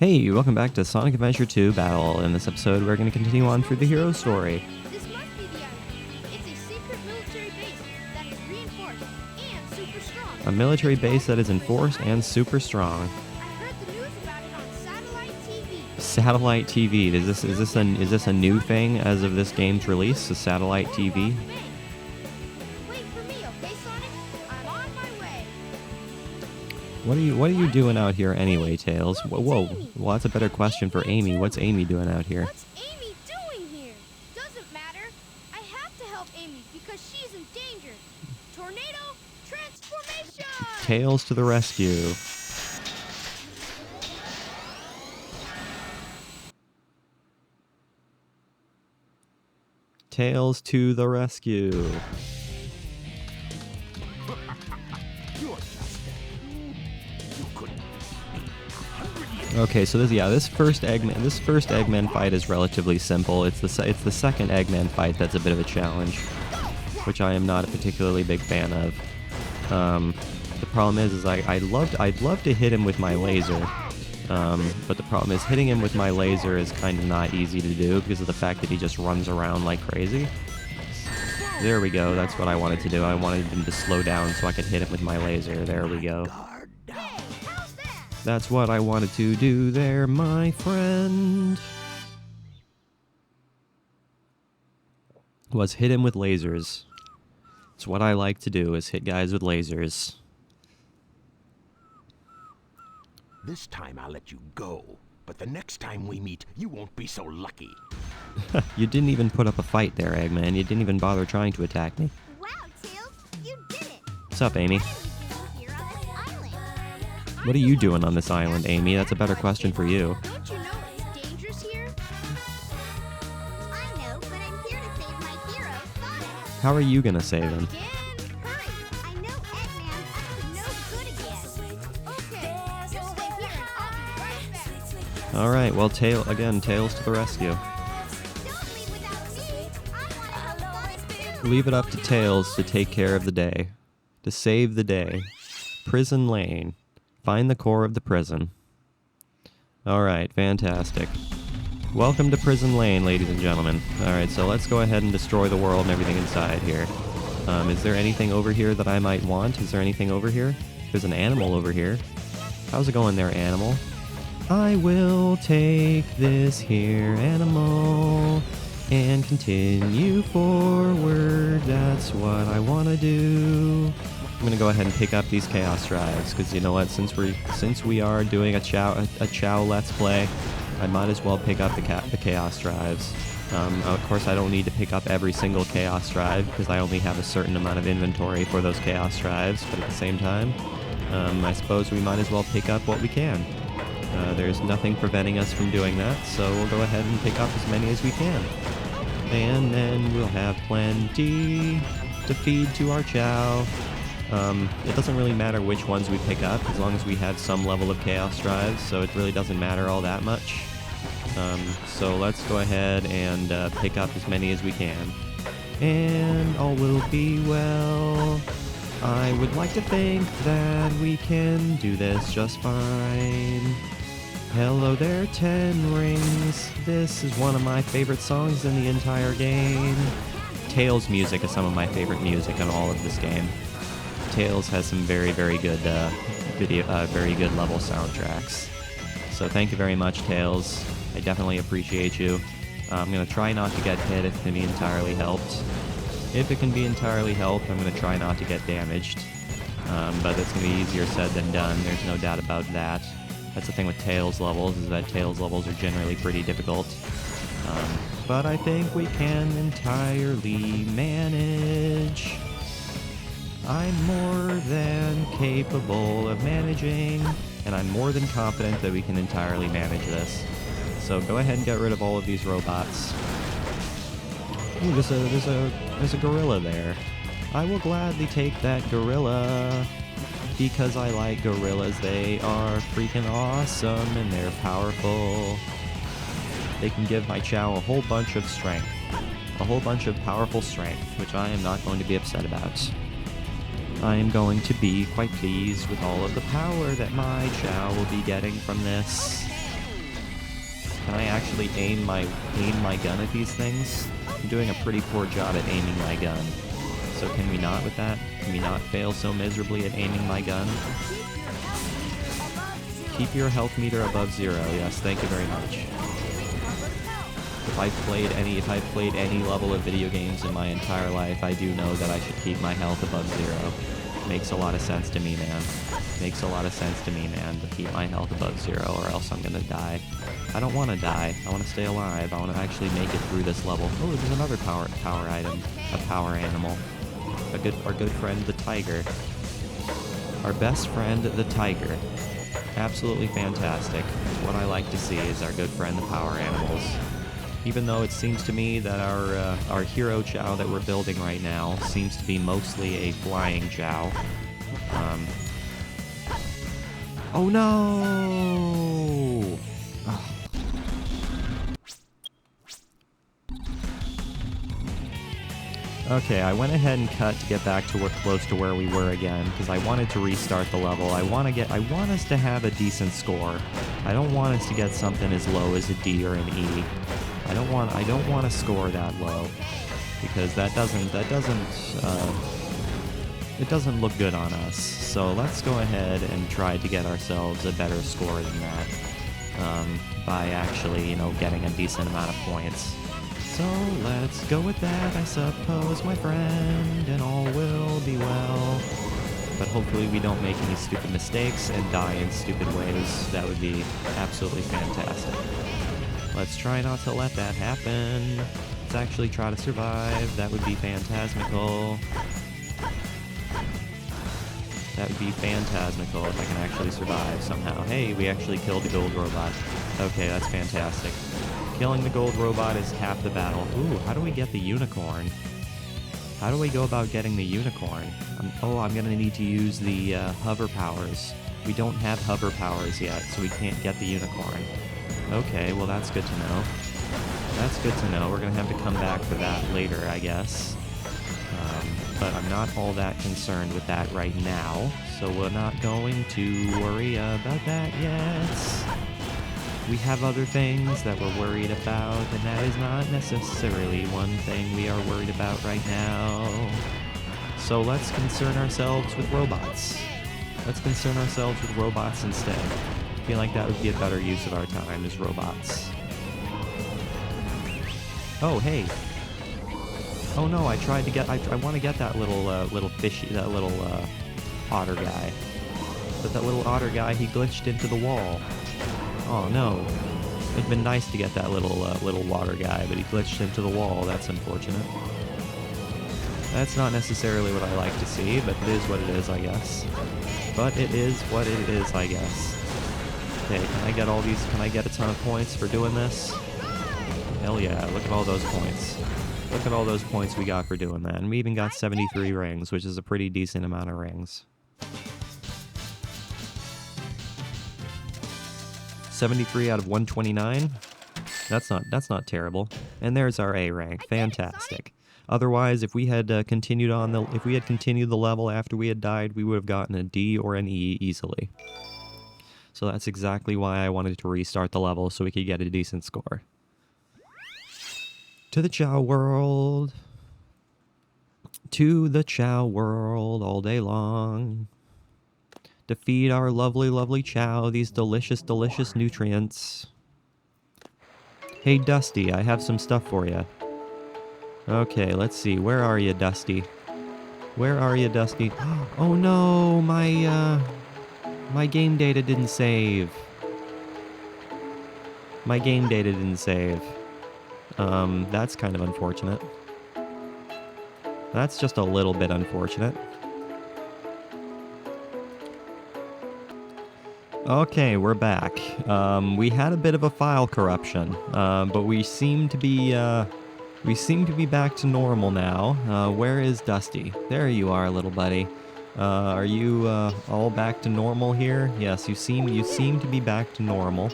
Hey, welcome back to Sonic Adventure 2 Battle. In this episode, we're going to continue on through the hero story. This must be the island. It's a secret military base that is reinforced and super strong. A military base that is enforced and super strong. I heard the news about it on satellite TV. Satellite TV. Is this a new thing as of this game's release? A satellite TV? Wait for me, okay, Sonic? I'm on my way. What are you doing out here anyway, Tails? Whoa. Well, that's a better question for Amy. What's Amy doing out here? What's Amy doing here? Doesn't matter. I have to help Amy because she's in danger. Tornado transformation! Tails to the rescue. Tails to the rescue. Okay, so this first Eggman fight is relatively simple. It's the second Eggman fight that's a bit of a challenge, which I am not a particularly big fan of. The problem is I'd love to hit him with my laser, but the problem is hitting him with my laser is kind of not easy to do because of the fact that he just runs around like crazy. There we go. That's what I wanted to do. I wanted him to slow down so I could hit him with my laser. There we go. That's what I wanted to do there, my friend. Was hit him with lasers. It's what I like to do, is hit guys with lasers. This time I'll let you go, but the next time we meet, you won't be so lucky. You didn't even put up a fight there, Eggman. You didn't even bother trying to attack me. Wow, Tails, you did it! What's up, Amy? Here on this island. What are you doing on this island, Amy? That's a better question for you. Don't you know it's dangerous here? I know, but I'm here to save my hero, Sonic. How are you gonna save him? Again? Hurry! I know Eggman's up to no good again. Okay, just stay here and I'll be right back. Alright, well, Tails to the rescue. Don't leave without me! I want to help Sonic too! Leave it up to Tails to take care of the day. To save the day. Prison Lane. Find the core of the prison. Alright, fantastic. Welcome to Prison Lane, ladies and gentlemen. Alright, so let's go ahead and destroy the world and everything inside here. Is there anything over here that I might want? Is there anything over here? There's an animal over here. How's it going there, animal? I will take this here animal and continue forward. That's what I want to do. I'm gonna go ahead and pick up these Chaos Drives because you know what? Since we are doing a Chao Let's Play, I might as well pick up the Chaos Drives. Of course, I don't need to pick up every single Chaos Drive because I only have a certain amount of inventory for those Chaos Drives. But at the same time, I suppose we might as well pick up what we can. There's nothing preventing us from doing that, so we'll go ahead and pick up as many as we can. And then we'll have plenty to feed to our Chao. It doesn't really matter which ones we pick up, as long as we have some level of Chaos Drives, so it really doesn't matter all that much. So let's go ahead and pick up as many as we can. And all will be well. I would like to think that we can do this just fine. Hello there, 10 Rings. This is one of my favorite songs in the entire game. Tails music is some of my favorite music in all of this game. Tails has some very, very good very good level soundtracks. So thank you very much, Tails. I definitely appreciate you. I'm gonna try not to get hit if it can be entirely helped. If it can be entirely helped, I'm gonna try not to get damaged. But it's gonna be easier said than done. There's no doubt about that. That's the thing with Tails levels, is that Tails levels are generally pretty difficult. But I think we can entirely manage. I'm more than capable of managing, and I'm more than confident that we can entirely manage this. So go ahead and get rid of all of these robots. Ooh, there's a gorilla there. I will gladly take that gorilla, because I like gorillas. They are freaking awesome, and they're powerful. They can give my Chao a whole bunch of strength. A whole bunch of powerful strength, which I am not going to be upset about. I am going to be quite pleased with all of the power that my Chao will be getting from this. Can I actually aim my gun at these things? I'm doing a pretty poor job at aiming my gun. So can we not with that? Can we not fail so miserably at aiming my gun? Keep your health meter above 0. Yes, thank you very much. If I've played any level of video games in my entire life, I do know that I should keep my health above 0. Makes a lot of sense to me, man. Makes a lot of sense to me, man, to keep my health above 0, or else I'm gonna die. I don't want to die. I want to stay alive. I want to actually make it through this level. Oh, there's another power item, a power animal. Our good friend, the tiger. Our best friend, the tiger. Absolutely fantastic. What I like to see is our good friend, the power animals. Even though it seems to me that our hero Chao that we're building right now seems to be mostly a flying Chao. Oh no! Ugh. Okay, I went ahead and cut to get back to close to where we were again, because I wanted to restart the level. I want us to have a decent score. I don't want us to get something as low as a D or an E. I don't want to score that low, because it doesn't look good on us. So let's go ahead and try to get ourselves a better score than that, by actually, getting a decent amount of points. So let's go with that, I suppose, my friend, and all will be well. But hopefully we don't make any stupid mistakes and die in stupid ways. That would be absolutely fantastic. Let's try not to let that happen. Let's actually try to survive. That would be phantasmical. That would be phantasmical if I can actually survive somehow. Hey, we actually killed the gold robot. Okay, that's fantastic. Killing the gold robot is half the battle. Ooh, how do we get the unicorn? How do we go about getting the unicorn? I'm gonna need to use the hover powers. We don't have hover powers yet, so we can't get the unicorn. Okay, well that's good to know. That's good to know. We're gonna have to come back for that later, I guess. But I'm not all that concerned with that right now, so we're not going to worry about that yet. We have other things that we're worried about, and that is not necessarily one thing we are worried about right now. So let's concern ourselves with robots. Let's concern ourselves with robots instead. I feel like that would be a better use of our time as robots. Oh, hey. Oh no, I tried to get, I want to get that little fishy, that little otter guy. But that little otter guy, he glitched into the wall. Oh no. It'd been nice to get that little water guy, but he glitched into the wall. That's unfortunate. That's not necessarily what I like to see, but it is what it is, I guess. But it is what it is, I guess. Okay, can I get all these, can I get a ton of points for doing this? Hell yeah, look at all those points. Look at all those points we got for doing that. And we even got 73 rings, which is a pretty decent amount of rings. 73 out of 129? That's not terrible. And there's our A rank. Fantastic. Otherwise, if we had continued the level after we had died, we would have gotten a D or an E easily. So that's exactly why I wanted to restart the level, so we could get a decent score. To the Chao world. To the Chao world all day long. To feed our lovely, lovely Chao these delicious, delicious nutrients. Hey, Dusty, I have some stuff for you. Okay, let's see. Where are you, Dusty? Where are you, Dusty? Oh no, my game data didn't save. My game data didn't save. That's kind of unfortunate. That's just a little bit unfortunate. Okay, we're back. We had a bit of a file corruption, but we seem to be back to normal now. Where is Dusty? There you are, little buddy. Are you all back to normal here? Yes, you seem to be back to normal.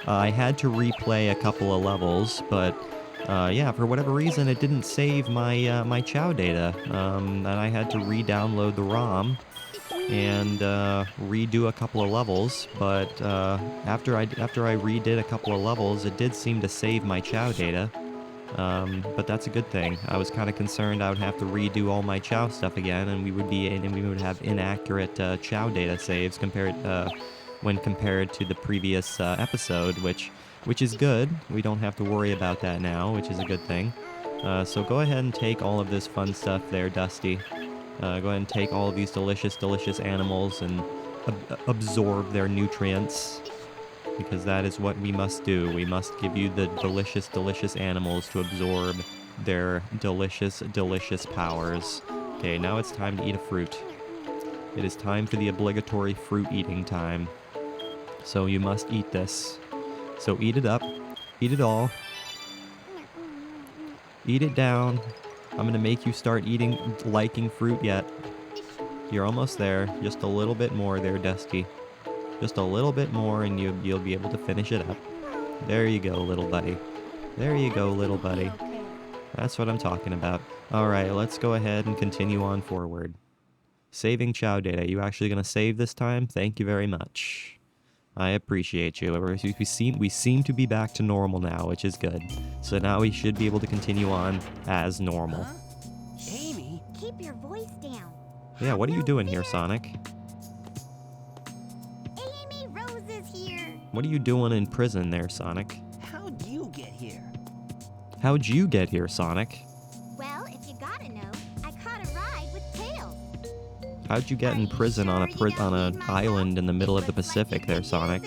I had to replay a couple of levels, but yeah, for whatever reason, it didn't save my my Chao data, and I had to re-download the ROM. and redo a couple of levels, but after I redid a couple of levels, it did seem to save my Chow data. But that's a good thing. I was kind of concerned I would have to redo all my Chow stuff again, and we would have inaccurate Chow data saves when compared to the previous episode, which is good. We don't have to worry about that now, which is a good thing. So go ahead and take all of this fun stuff there, Dusty. Go ahead and take all of these delicious, delicious animals and absorb their nutrients, because that is what we must do. We must give you the delicious, delicious animals to absorb their delicious, delicious powers. Okay, now it's time to eat a fruit. It is time for the obligatory fruit eating time. So you must eat this. So eat it up. Eat it all. Eat it down. I'm gonna make you start liking fruit yet. You're almost there. Just a little bit more there, Dusty. Just a little bit more and you'll be able to finish it up. There you go, little buddy. There you go, little buddy. That's what I'm talking about. Alright, let's go ahead and continue on forward. Saving Chow data. You actually gonna save this time? Thank you very much. I appreciate you. We seem to be back to normal now, which is good. So now we should be able to continue on as normal. Huh? Amy? Keep your voice down. Yeah, what are you doing here, Sonic? Amy Rose is here. What are you doing in prison there, Sonic? How'd you get here? How'd you get here, Sonic? Well, if you gotta know, I caught a ride with Tails. How'd you get in prison on an island in the middle of the Pacific there, Sonic?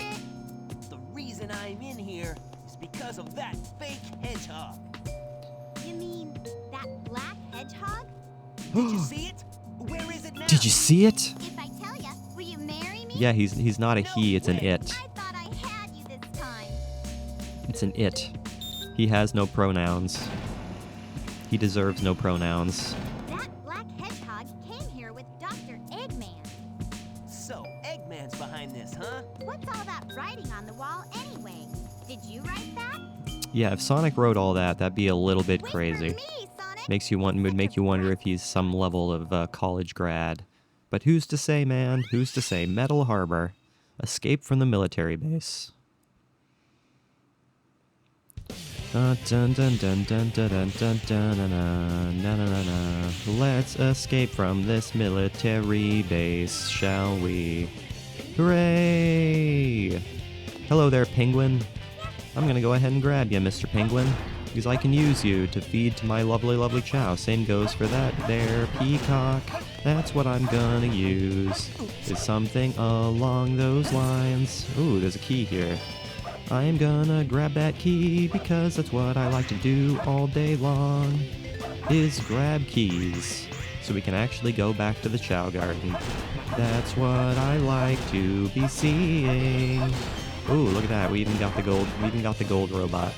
The reason I'm in here is because of that fake hedgehog. You mean that black hedgehog? Did you see it? Where is it now? Did you see it? If I tell ya, will you marry me? Yeah, he's not a he, it's an it. I thought I had you this time. It's an it. He has no pronouns. He deserves no pronouns. That black hedgehog came here with Dr. Eggman. So, Eggman's behind this, huh? What's all that writing on the wall anyway? Did you write that? Yeah, if Sonic wrote all that, that'd be a little bit Wait crazy. for me, Sonic. Would make you wonder if he's some level of college grad. But who's to say, man? Who's to say? Metal Harbor. Escape from the military base. Dun dun dun dun dun dun dun dun dun na na na na. Let's escape from this military base, shall we? Hooray! Hello there, Penguin. I'm gonna go ahead and grab you, Mr. Penguin, because I can use you to feed to my lovely, lovely Chow. Same goes for that there peacock. That's what I'm gonna use. Is something along those lines. Ooh, there's a key here. I am gonna grab that key because that's what I like to do all day long, is grab keys, so we can actually go back to the Chow Garden. That's what I like to be seeing. Ooh, look at that, we even got the gold robot.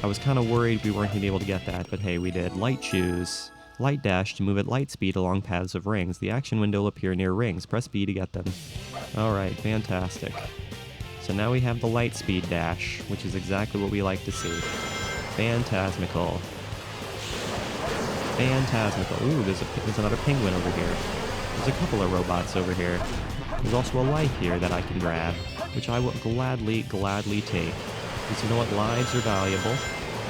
I was kind of worried we weren't gonna be able to get that, but hey, we did. Light choose. Light dash to move at light speed along paths of rings. The action window will appear near rings. Press B to get them. Alright, fantastic. So now we have the light speed dash, which is exactly what we like to see. Phantasmical. Phantasmical. Ooh, there's another penguin over here. There's a couple of robots over here. There's also a life here that I can grab, which I will gladly take. Because you know what, lives are valuable,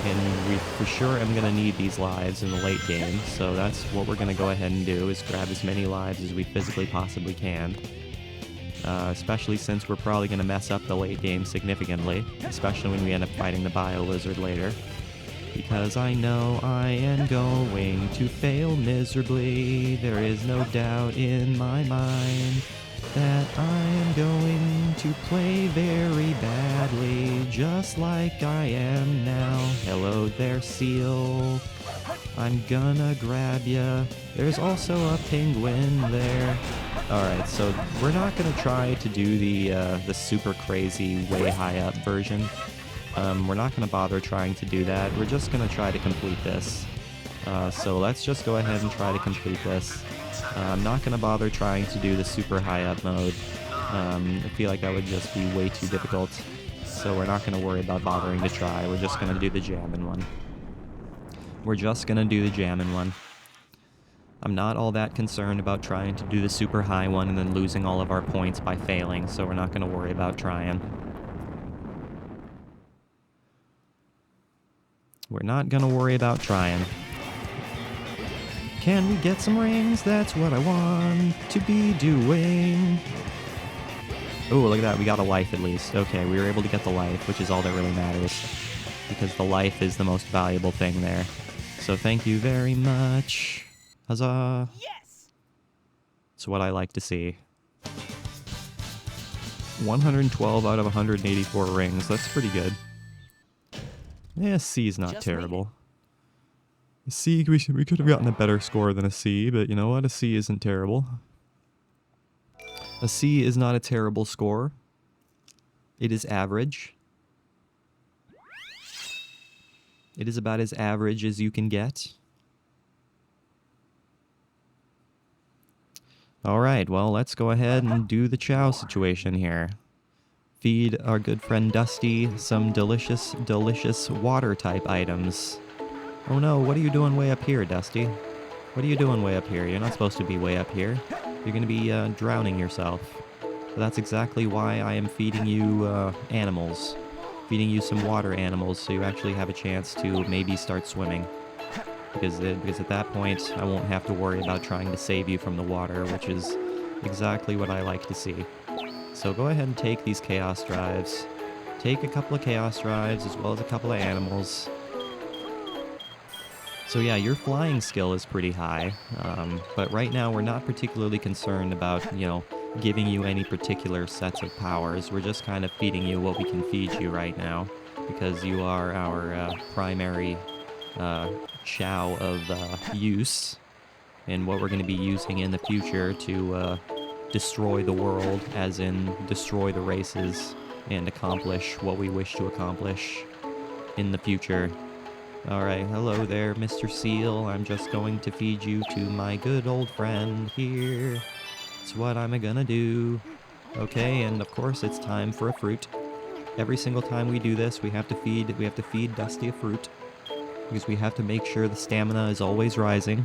and we for sure am going to need these lives in the late game, so that's what we're going to go ahead and do, is grab as many lives as we physically possibly can. Especially since we're probably going to mess up the late game significantly, especially when we end up fighting the Bio Lizard later. Because I know I am going to fail miserably, there is no doubt in my mind that I am going to play very badly, just like I am now. Hello there, Seal. I'm gonna grab ya. There's also a penguin there. Alright, so we're not gonna try to do the super crazy, way high up version. We're not gonna bother trying to do that. We're just gonna try to complete this. So let's just go ahead and try to complete this. I'm not going to bother trying to do the super high up mode. I feel like that would just be way too difficult. So we're not going to worry about bothering to try. We're just going to do the jammin' one. We're just going to do the jammin' one. I'm not all that concerned about trying to do the super high one and then losing all of our points by failing, so we're not going to worry about trying. We're not going to worry about trying. Can we get some rings? That's what I want to be doing. Oh, look at that. We got a life at least. Okay, we were able to get the life, which is all that really matters. Because the life is the most valuable thing there. So thank you very much. Huzzah. Yes! It's what I like to see. 112 out of 184 rings. That's pretty good. Yeah, C is not Just made terrible. A C, we could have gotten a better score than a C, but you know what? A C isn't terrible. A C is not a terrible score. It is average. It is about as average as you can get. Alright, well, let's go ahead and do the chow situation here. Feed our good friend Dusty some delicious, delicious water-type items. Oh no, what are you doing way up here, Dusty? What are you doing way up here? You're not supposed to be way up here. You're gonna be drowning yourself. So that's exactly why I am feeding you animals. Feeding you some water animals so you actually have a chance to maybe start swimming. Because at that point, I won't have to worry about trying to save you from the water, which is exactly what I like to see. So go ahead and take these chaos drives. Take a couple of chaos drives as well as a couple of animals. So yeah, your flying skill is pretty high, but right now we're not particularly concerned about, you know, giving you any particular sets of powers. We're just kind of feeding you what we can feed you right now, because you are our primary chow of use, and what we're going to be using in the future to destroy the world, as in destroy the races and accomplish what we wish to accomplish in the future. Alright, hello there, Mr. Seal. I'm just going to feed you to my good old friend here. It's what I'm gonna do. Okay, and of course it's time for a fruit. Every single time we do this, we have to feed Dusty a fruit. Because we have to make sure the stamina is always rising.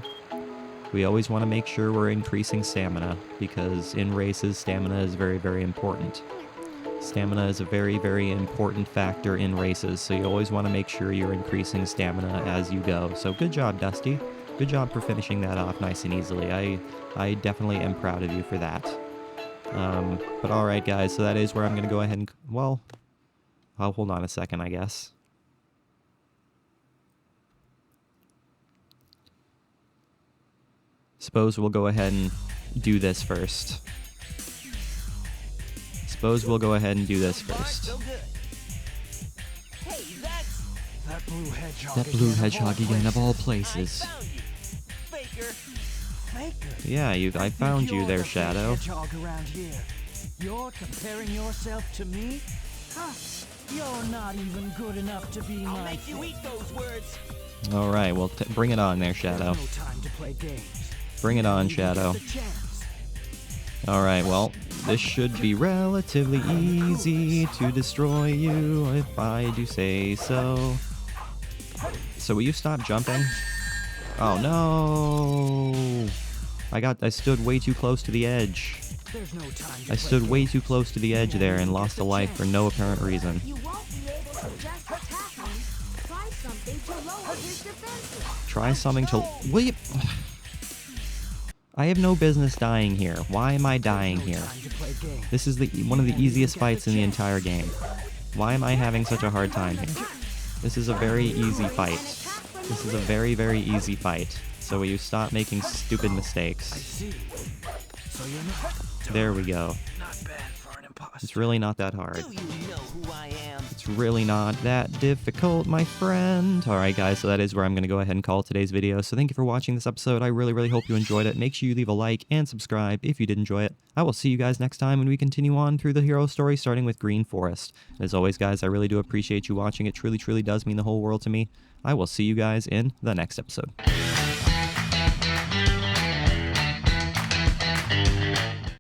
We always want to make sure we're increasing stamina, because in races, stamina is very, very important. Stamina is a very, very important factor in races, so you always want to make sure you're increasing stamina as you go. So good job, Dusty. Good job for finishing that off nice and easily. I definitely am proud of you for that. But alright, guys, so that is where I'm going to go ahead and... Well, I'll hold on a second, I guess. Suppose we'll go ahead and do this first. Suppose we'll go ahead and do this first. So good. Hey, that's That blue hedgehog. That blue hedgehog again, of all places. found you. Faker. Faker. Yeah, I found you there, Shadow. Hedgehog around here. You're comparing yourself to me? Huh? You're not even good enough to be I'll my make you eat those words. Alright, well, bring it on there, Shadow. There's no time to play games. Bring it on, You Shadow. missed the chance. Alright, well, this should be relatively easy to destroy you, if I do say so. So will you stop jumping? Oh no! I stood way too close to the edge. There's no time to I play stood way games. too close to the edge there and lost a life for no apparent reason. You won't be able to just attack him. Try something to lower his defenses. Try something to... Wait! I have no business dying here. Why am I dying No here? time to play games. This is one of the easiest fights in the entire game. Why am I having such a hard time here? This is a very easy fight. This is a very, very easy fight. So will you stop making stupid I mistakes? see. So you're not. There we go. Not bad for an imposter. It's really not that hard. Do you know who I am? It's really not that difficult, my friend. Alright guys, so that is where I'm going to go ahead and call today's video. So thank you for watching this episode. I really, really hope you enjoyed it. Make sure you leave a like and subscribe if you did enjoy it. I will see you guys next time when we continue on through the hero story, starting with Green Forest. As always, guys, I really do appreciate you watching. It truly, truly does mean the whole world to me. I will see you guys in the next episode.